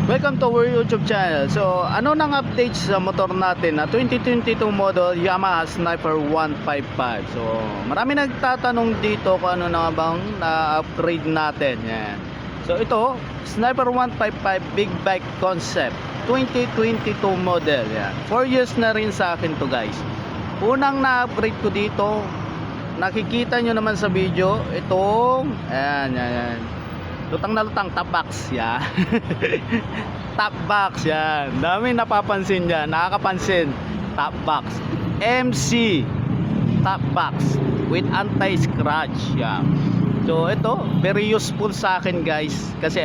Welcome to our YouTube channel. So, ano nang updates sa motor natin na 2022 model Yamaha Sniper 155. So, marami nagtatanong dito kung ano na bang na-upgrade natin. Yan. So, ito, Sniper 155 Big Bike Concept 2022 model. Yan. 4 years na rin sa akin to, guys. Unang na-upgrade ko dito, nakikita nyo naman sa video, itong ayan. Lutang na lutang, top box yan. Top box yan. Daming napapansin yan, nakakapansin. Top box MC top box with anti-scratch yan. So ito, very useful sa akin, guys. Kasi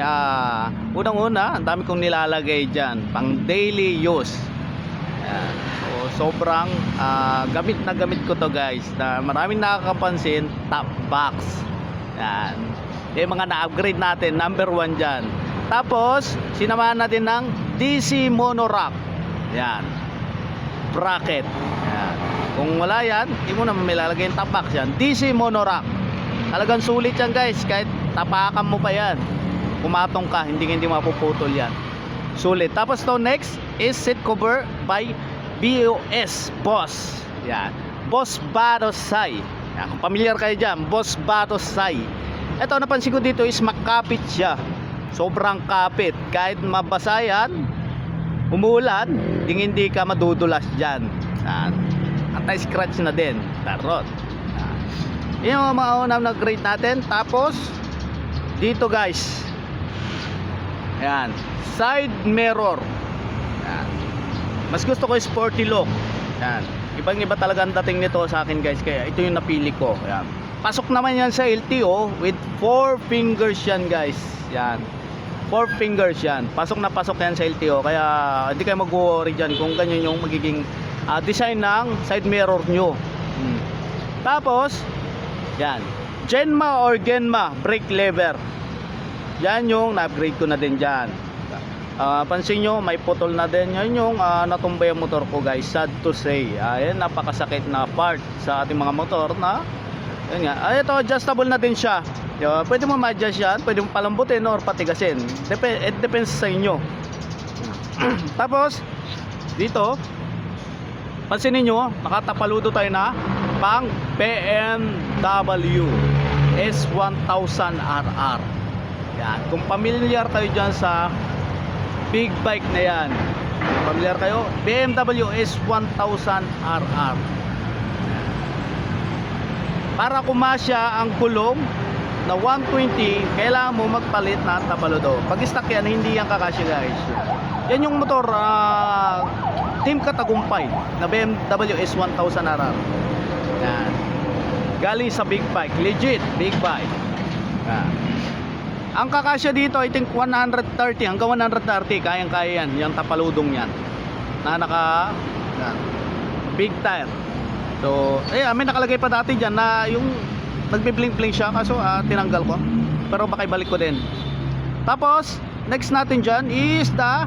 unang-una, ang dami kong nilalagay dyan pang daily use yan. So sobrang gamit na gamit ko to, guys, na maraming nakakapansin. Top box yan. Yung mga na-upgrade natin, number 1 dyan. Tapos, sinamahan natin ng DC monorack. Yan. Bracket. Yan. Kung wala yan, hindi mo naman may lalagay yung top box yan. DC monorack. Talagang sulit yan, guys. Kahit tapakan mo pa yan, kumatong ka, hindi mapuputol yan. Sulit. Tapos to next is seat cover by Boss. Yan. Boss Batosay. Yan. Kung familiar kayo dyan, Boss Batosay. Ito, napansin ko dito is makapit siya. Sobrang kapit. Kahit mabasa yan, umuulan, hindi ka madudulas dyan. Anti-scratch na din. Tarot. Yung mga unang nag-grade natin. Tapos, dito, guys. Ayan. Side mirror. Ayan. Mas gusto ko sporty look. Ayan. Ibang-iba talaga ang dating nito sa akin, guys. Kaya ito yung napili ko. Ayan. Pasok naman yan sa LTO with 4 fingers yan, guys. Yan. 4 fingers yan. Pasok na pasok yan sa LTO. Kaya hindi kayo mag-worry dyan kung ganyan yung magiging design ng side mirror nyo. Tapos, yan. Genma or Genma brake lever. Yan yung na-upgrade ko na din dyan. Pansin nyo, may putol na din. Yan yung natumbay ang motor ko, guys. Sad to say. Yan, napakasakit na part sa ating mga motor na yun nga. Ito, adjustable na din siya. Pwede mo ma-adjust yan, pwede mo palambutin or patigasin. It depends sa inyo. Tapos, dito, pansinin nyo, nakatapaludo tayo na pang BMW S1000RR. Yan. Kung familiar kayo dyan sa big bike na yan, familiar kayo, BMW S1000RR. Para kumasya ang gulong na 120, kailangan mo magpalit ng tapaludo. Pag stock yan, hindi yan kakasya, guys. Yan yung motor Team Katagumpay na BMW S1000RR. Yan. Galing sa big bike, legit big bike. Yan. Ang kakasya dito, I think 130 hanggang 130, kayang-kaya yan, yung tapaludong yan na naka yan, big tire. So, may nakalagay pa dati dyan na yung nagbi-blink-blink siya, kaso tinanggal ko. Pero baka ibalik ko din. Tapos, next natin dyan is the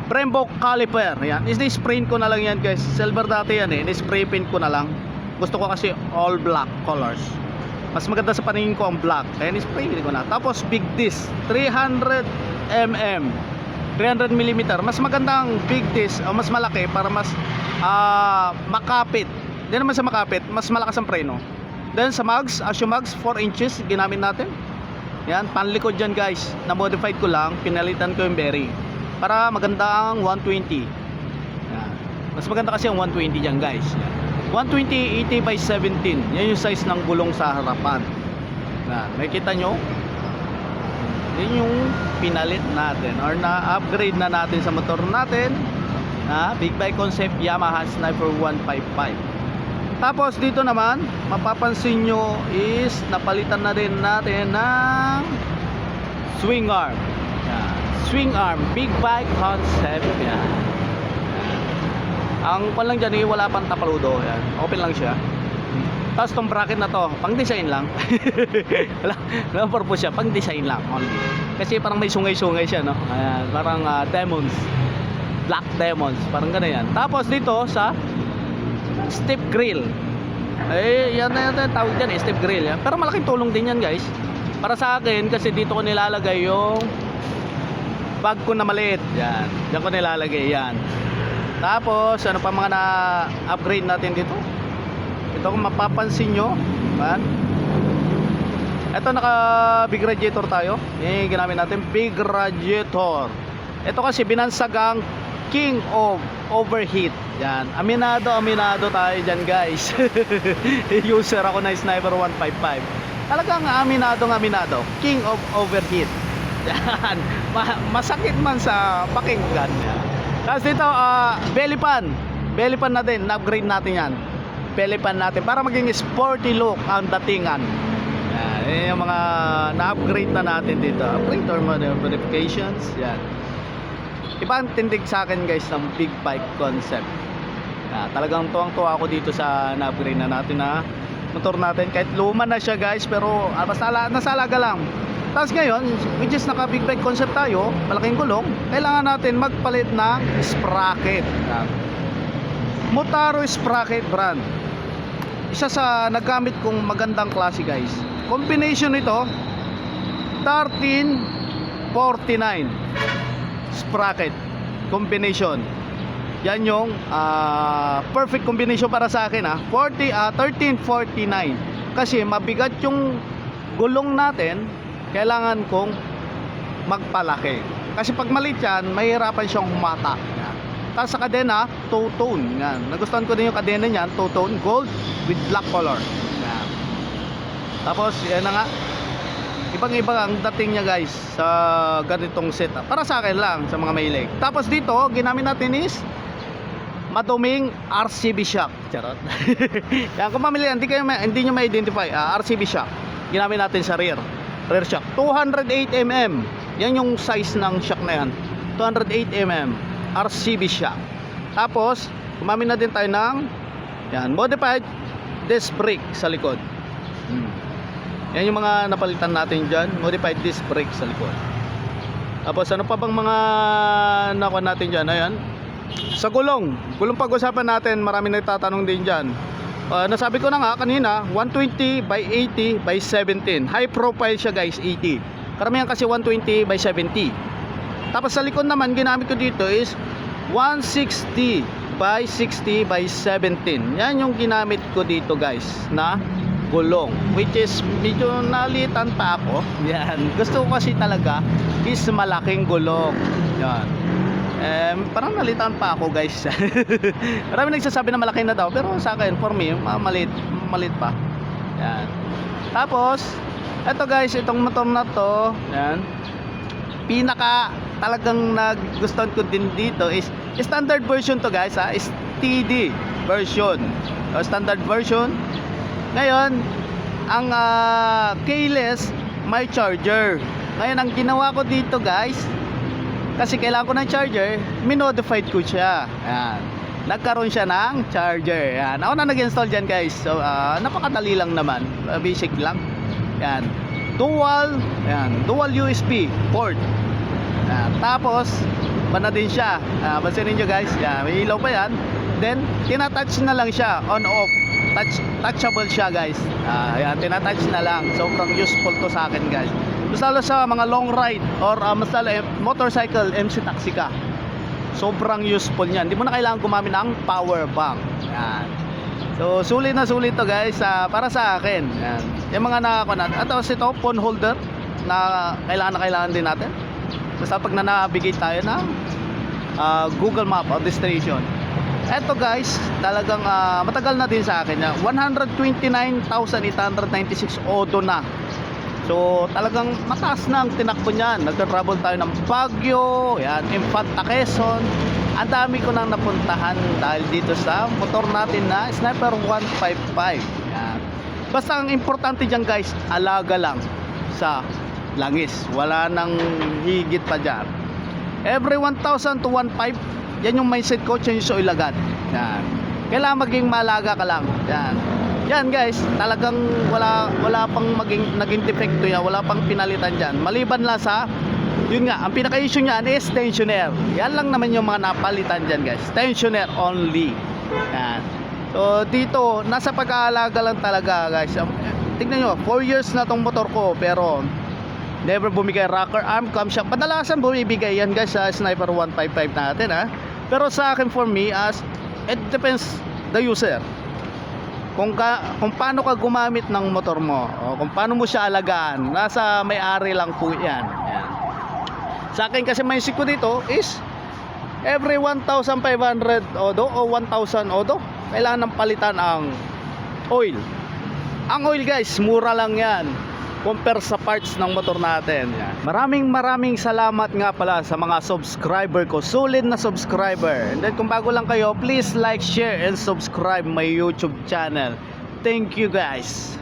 Brembo caliper. Yan. Is-spray ko na lang yan, guys. Silver dati yan eh. Is-spray paint ko na lang. Gusto ko kasi all black colors. Mas maganda sa paningin ko ang black. Kaya is-spray ko na. Tapos, big disc. 300mm. 300mm. Mas magandang big disc o mas malaki para mas makapit. Hindi naman sa makapit, mas malakas ang preno. Then sa mags, Asio mags 4 inches ginamit natin. Yan, panlikod dyan, guys. Na-modified ko lang, pinalitan ko yung bearing para maganda ang 120. Yan. Mas maganda kasi ang 120 dyan, guys. Yan. 120 80/17. Yan yung size ng gulong sa harapan. Yan, makikita nyo. Yan yung pinalit natin or na-upgrade na natin sa motor natin na Big Bike Concept Yamaha Sniper 155. Tapos dito naman, mapapansin nyo is napalitan na din natin ng swing arm. Yan. Swing arm Big Bike Concept. Yan. Ang pan lang dyan, wala pang tapaludo. Yan. Open lang siya. Tapos tong bracket na to, pang design lang. wala purpose siya, pang design lang only. Kasi parang may sungay-sungay siya, no? Ayan, parang demons. Black Demons, parang gano'n yan. Tapos dito sa step grill, yan na tawag dyan, step grill yan. Pero malaking tulong din yan, guys. Para sa akin, kasi dito ko nilalagay yung bag ko na maliit. Yan. Diyan ko nilalagay. Yan. Tapos, ano pa mga na-upgrade natin dito? Ito kung mapapansin nyo. Yan. Ito naka big radiator tayo. Yung ginamit natin, big radiator. Ito kasi binansagang king of overheat. Yan. Aminado tayo dyan guys. User ako na Sniper 155. Talagang aminado. King of overheat. Yan. Masakit man sa pakinggan. Tapos dito, belly pan. Belly pan natin. Na-upgrade natin yan. Belly pan natin. Para maging sporty look ang datingan. Yan. Yung mga na-upgrade na natin dito. Upgrade or modifications. Yan. Iba ang tindig sa akin guys ng big bike concept. Talagang tuwang-tuwa ako dito sa na-upgrade na natin na motor natin. Kahit luma na siya guys, pero nasalaga lang. Tapos ngayon, which is naka big bike concept tayo, malaking gulong, kailangan natin magpalit ng sprocket. Motaro sprocket brand. Isa sa nagamit kong magandang klase guys. Combination nito 1349 sprocket combination. Yan yung perfect combination para sa akin 1349 kasi mabigat yung gulong natin, kailangan kong magpalaki kasi pag maliit yan mahirapan siyang humata. Tapos sa kadena two-tone. Yan. Nagustuhan ko din yung kadena niyan, two-tone gold with black color. Yan. Tapos yan na nga, ibang-iba ang dating niya guys sa ganitong setup. Para sa akin lang, sa mga mahilig. Tapos dito, ginamit natin is maduming RCB shock. Charot. Yan, kung mamili yan, hindi nyo ma-identify. RCB shock. Ginamit natin sa rear shock. 208mm. Yan yung size ng shock na yan. 208mm RCB shock. Tapos, gumamit na din tayo ng yan, modified disc brake sa likod. Yan yung mga napalitan natin dyan. Modified disc brake sa likod. Tapos ano pa bang mga nakuha natin dyan? Ayan. Sa gulong pag-usapan natin, marami nagtatanong din dyan. Nasabi ko na nga kanina, 120 by 80 by 17. High profile siya guys, 80. Karamihan kasi 120 by 70. Tapos sa likod naman, ginamit ko dito is 160 by 60 by 17. Yan yung ginamit ko dito guys na gulong, which is medyo nalitan pa ako. Yan. Gusto ko kasi talaga is malaking gulong. Yan. Parang nalitan pa ako guys. Marami nagsasabi na malaki na daw, pero sa akin, for me, maliit pa. Yan. Tapos eto guys, itong motor na to, yan, pinaka talagang nagustuhan ko din dito is standard version to guys is TD version. So, standard version. Ngayon, ang keyless may charger. Ngayon, ang ginawa ko dito guys, kasi kailangan ko ng charger, minodified ko siya. Ayan. Nagkaroon siya ng charger. Ayan. Ako na nag-install dyan guys. So, napakadali lang naman. Basic lang. Ayan. Dual USB port. Ayan. Tapos, na din siya. Pansinin nyo guys. Ayan. May ilaw pa yan. Then, tinatouch na lang siya. On-off. Touchable siya guys. Ayan. Tinatouch na lang. Sobrang useful to sa akin guys. Mas lalo sa mga long ride or mas lalo motorcycle, MC taxi ka, sobrang useful niyan. Hindi mo na kailangan gumamit ng power bank. Yan. So sulit na sulit to guys para sa akin. Yan. Yung mga nakakuha natin. At ito phone holder na kailangan din natin. Basta pag na-navigate tayo ng Google Map or destination. Eto guys, talagang matagal na din sa akin. 129,896 odo na. So talagang mataas na ang tinakbo niyan. Nagta-travel tayo ng Baguio, yan, Infanta, Quezon. Ang dami ko nang napuntahan dahil dito sa motor natin na Sniper 155. Yan. Basta ang importante diyan guys, alaga lang sa langis. Wala nang higit pa diyan. Every 1,000 to 1,500, yan yung mindset ko, change so ilagad. Yan. Kailangan maging malaga ka lang. Yan. Yan guys, talagang wala pang naging defecto yan, wala pang pinalitan dyan. Maliban lang sa, yun nga, ang pinaka-issue niyan is tensioner. Yan lang naman yung mga napalitan dyan guys. Tensioner only. Yan. So dito, nasa pag-aalaga lang talaga guys. Tignan nyo, 4 years na tong motor ko, pero Never bumigay rocker arm, camshaft. Kadalasan bumibigay yan guys sa Sniper 155 natin ha. Pero sa akin, for me, it depends the user. Kung paano ka gumamit ng motor mo, o kung paano mo siya alagaan, nasa may-ari lang po yan. Ayan. Sa akin kasi may ko dito is every 1,500 odo o 1,000 odo, kailangan ng palitan ang oil. Ang oil guys, mura lang yan compare sa parts ng motor natin. Yan. Maraming salamat nga pala sa mga subscriber ko, solid na subscriber. And then kung bago lang kayo, please like, share and subscribe my YouTube channel. Thank you guys.